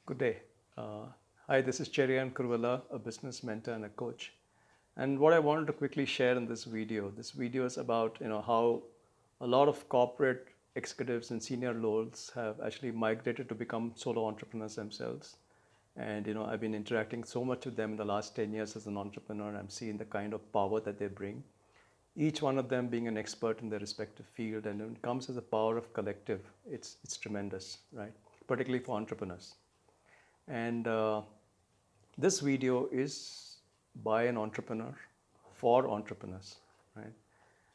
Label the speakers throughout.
Speaker 1: Good day. Uh, Hi, this is Cherian Kuruvila, a business mentor and a coach. And what I wanted to quickly share in this video is about how a lot of corporate executives and senior roles have actually migrated to become solo entrepreneurs themselves. And I've been interacting so much with them in the last 10 years as an entrepreneur. And I'm seeing the kind of power that they bring. Each one of them being an expert in their respective field, and when it comes to the power of collective, it's tremendous, right? Particularly for entrepreneurs. And this video is by an entrepreneur for entrepreneurs, right?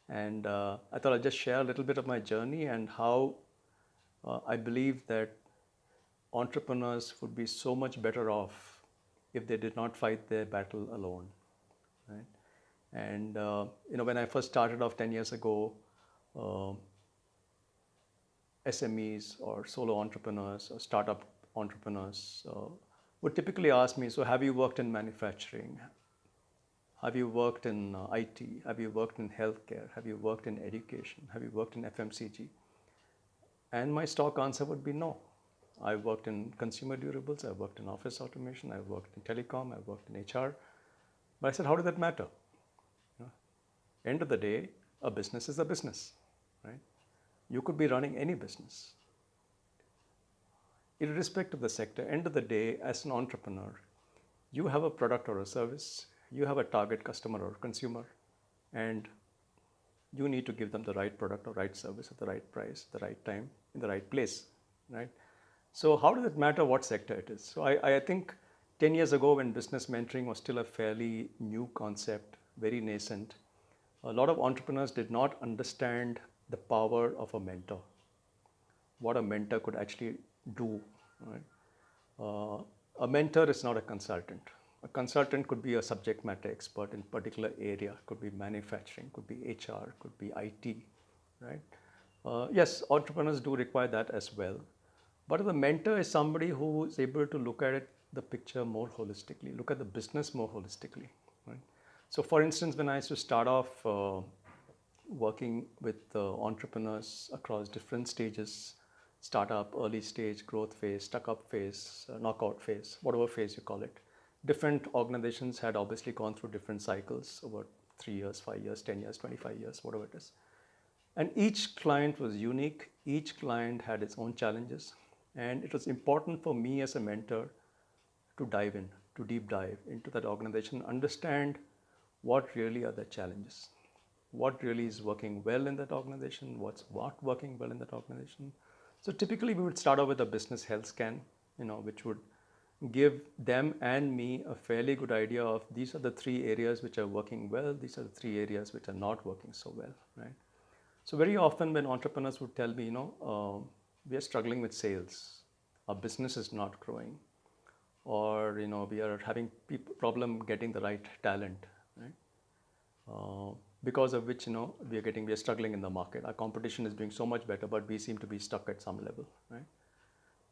Speaker 1: And I thought I'd just share a little bit of my journey and how I believe that entrepreneurs would be so much better off if they did not fight their battle alone, right? And when I first started off 10 years ago, uh, SMEs or solo entrepreneurs or startup entrepreneurs would typically ask me, so have you worked in manufacturing? Have you worked in IT? Have you worked in healthcare? Have you worked in education? Have you worked in FMCG? And my stock answer would be no. I've worked in consumer durables, I've worked in office automation, I've worked in telecom, I've worked in HR. But I said, how does that matter? You know, end of the day, a business is a business, right? You could be running any business. Irrespective of the sector, end of the day, as an entrepreneur, you have a product or a service, you have a target customer or consumer, and you need to give them the right product or right service at the right price, the right time, in the right place, right? So how does it matter what sector it is? So I think 10 years ago when business mentoring was still a fairly new concept, very nascent, a lot of entrepreneurs did not understand the power of a mentor, what a mentor could actually do, right? A mentor is not a consultant. A consultant could be a subject matter expert in particular area, could be manufacturing, could be HR, could be IT, right? Yes, entrepreneurs do require that as well. But the mentor is somebody who is able to look at it, the picture more holistically, look at the business more holistically, right? So for instance, when I used to start off working with entrepreneurs across different stages, startup, early stage, growth phase, stuck up phase, knockout phase, whatever phase you call it. Different organizations had obviously gone through different cycles over 3 years, 5 years, 10 years, 25 years, whatever it is. And each client was unique, each client had its own challenges. And it was important for me as a mentor to dive in, to deep dive into that organization, understand what really are the challenges, what really is working well in that organization, what's not working well in that organization. So typically we would start off with a business health scan, which would give them and me a fairly good idea of these are the three areas which are working well, these are the three areas which are not working so well, right? So very often when entrepreneurs would tell me, we are struggling with sales, our business is not growing, or we are having problem getting the right talent, right? Because of which we are struggling in the market. Our competition is doing so much better, but we seem to be stuck at some level, right?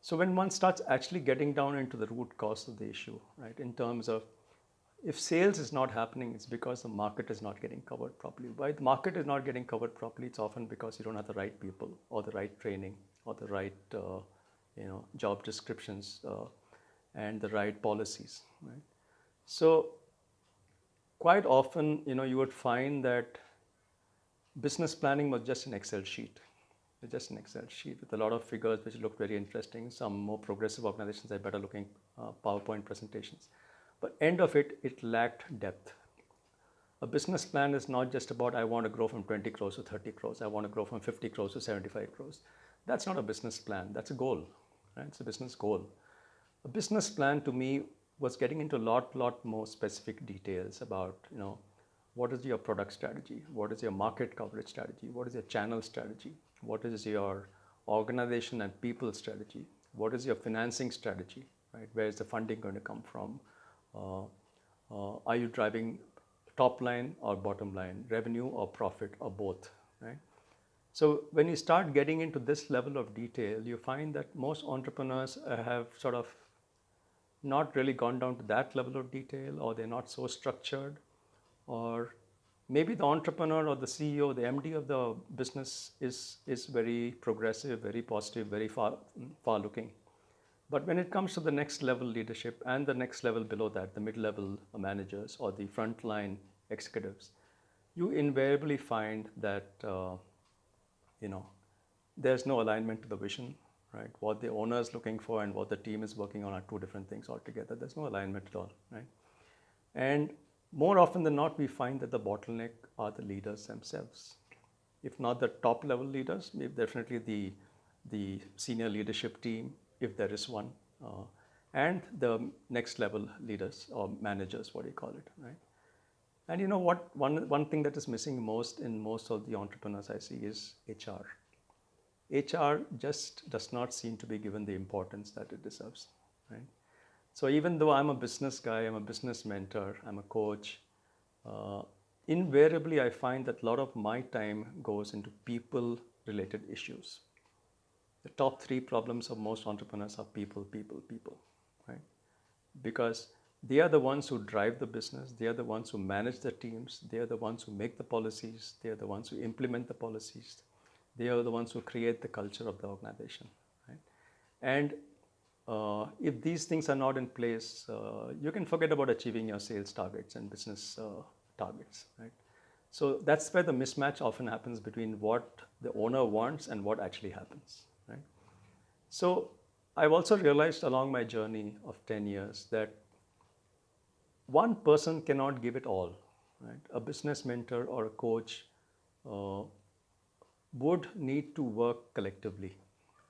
Speaker 1: So when one starts actually getting down into the root cause of the issue, right, in terms of if sales is not happening, it's because the market is not getting covered properly. Why the market is not getting covered properly? It's often because you don't have the right people or the right training or the right job descriptions and the right policies, right? So quite often, you would find that business planning was just an Excel sheet. It's just an Excel sheet with a lot of figures which looked very interesting. Some more progressive organizations had better looking PowerPoint presentations. But end of it, it lacked depth. A business plan is not just about I want to grow from 20 crores to 30 crores. I want to grow from 50 crores to 75 crores. That's not a business plan. That's a goal, right? It's a business goal. A business plan to me was getting into a lot more specific details about, what is your product strategy? What is your market coverage strategy? What is your channel strategy? What is your organization and people strategy? What is your financing strategy, right? Where is the funding going to come from? Are you driving top line or bottom line, revenue or profit or both, right? So when you start getting into this level of detail, you find that most entrepreneurs have sort of not really gone down to that level of detail, or they're not so structured, or maybe the entrepreneur or the CEO, the MD of the business is very progressive, very positive, very far looking. But when it comes to the next level leadership and the next level below that, the mid-level managers or the frontline executives, you invariably find that you know there's no alignment to the vision, right? What the owner is looking for and what the team is working on are two different things altogether. There's no alignment at all, right? And more often than not, we find that the bottleneck are the leaders themselves. If not the top level leaders, maybe definitely the senior leadership team, if there is one, and the next level leaders or managers, what do you call it, right? And you know what? One thing that is missing most in most of the entrepreneurs I see is HR. HR just does not seem to be given the importance that it deserves, right? So even though I'm a business guy, I'm a business mentor, I'm a coach, uh, invariably I find that a lot of my time goes into people related issues. The top three problems of most entrepreneurs are people, people, people, right? Because they are the ones who drive the business, they are the ones who manage the teams, they are the ones who make the policies, they are the ones who implement the policies, they are the ones who create the culture of the organization, right? And if these things are not in place, you can forget about achieving your sales targets and business targets, right? So that's where the mismatch often happens between what the owner wants and what actually happens, right? So I've also realized along my journey of 10 years that one person cannot give it all, right? A business mentor or a coach uh, would need to work collectively,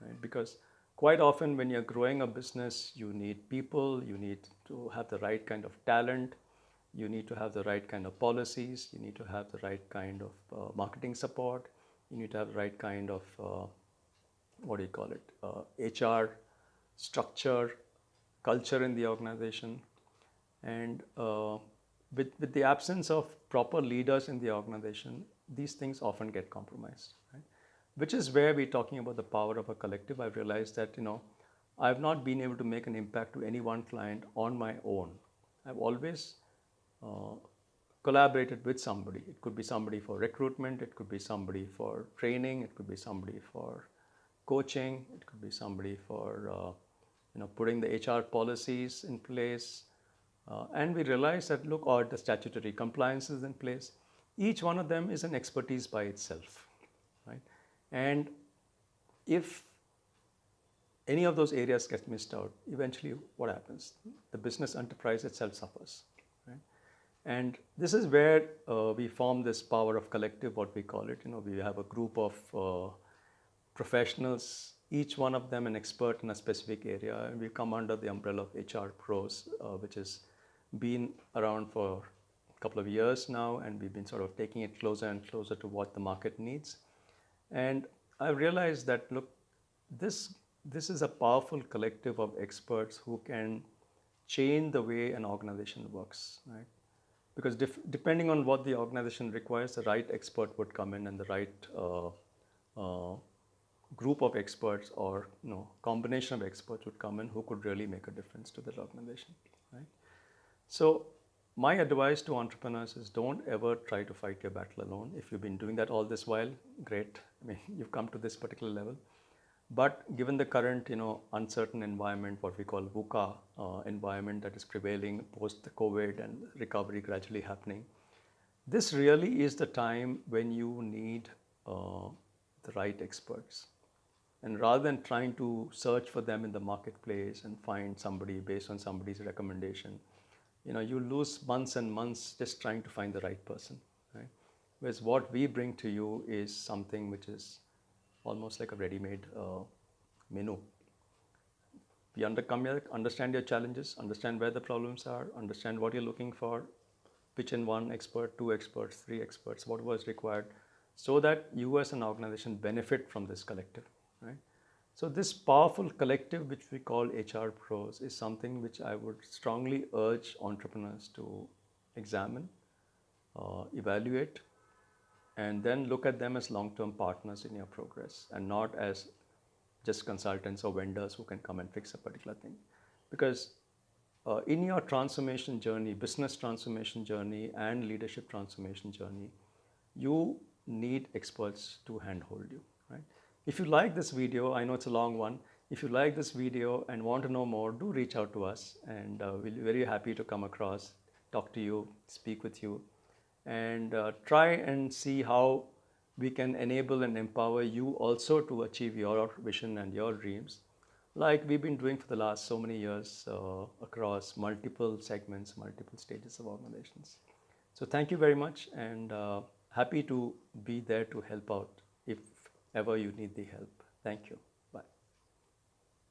Speaker 1: right? Because quite often when you're growing a business, you need people, you need to have the right kind of talent, you need to have the right kind of policies, you need to have the right kind of marketing support, you need to have the right kind of what do you call it, HR structure, culture in the organization. And with the absence of proper leaders in the organization, these things often get compromised, right? Which is where we're talking about the power of a collective. I've realized that, I've not been able to make an impact to any one client on my own. I've always uh, collaborated with somebody. It could be somebody for recruitment, it could be somebody for training, it could be somebody for coaching, it could be somebody for putting the HR policies in place. And we realize that, look, or the statutory compliance is in place. Each one of them is an expertise by itself, right? And if any of those areas get missed out, eventually what happens? The business enterprise itself suffers, right? And this is where we form this power of collective, what we call it. We have a group of professionals, each one of them an expert in a specific area, and we come under the umbrella of HR Pros, which has been around for a couple of years now, and we've been sort of taking it closer and closer to what the market needs. And I realized that, look, this is a powerful collective of experts who can change the way an organization works, right? Because depending on what the organization requires, the right expert would come in, and the right uh, group of experts or combination of experts would come in who could really make a difference to that organization, right? So my advice to entrepreneurs is, don't ever try to fight your battle alone. If you've been doing that all this while, great. I mean, you've come to this particular level. But given the current, uncertain environment, what we call VUCA environment that is prevailing post the COVID and recovery gradually happening, this really is the time when you need the right experts. And rather than trying to search for them in the marketplace and find somebody based on somebody's recommendation, you lose months and months just trying to find the right person, right? Whereas what we bring to you is something which is almost like a ready-made menu. We understand your challenges, understand where the problems are, understand what you're looking for, pitch in one expert, two experts, three experts, whatever is required, so that you as an organization benefit from this collective, right? So this powerful collective, which we call HR Pros, is something which I would strongly urge entrepreneurs to examine, evaluate, and then look at them as long-term partners in your progress, and not as just consultants or vendors who can come and fix a particular thing. Because in your transformation journey, business transformation journey and leadership transformation journey, you need experts to handhold you, right? If you like this video, I know it's a long one, If you like this video and want to know more, do reach out to us, and we'll be very happy to come across, talk to you, speak with you, and try and see how we can enable and empower you also to achieve your vision and your dreams, like we've been doing for the last so many years across multiple segments, multiple stages of organizations. So thank you very much, and happy to be there to help out if ever you need the help. Thank you.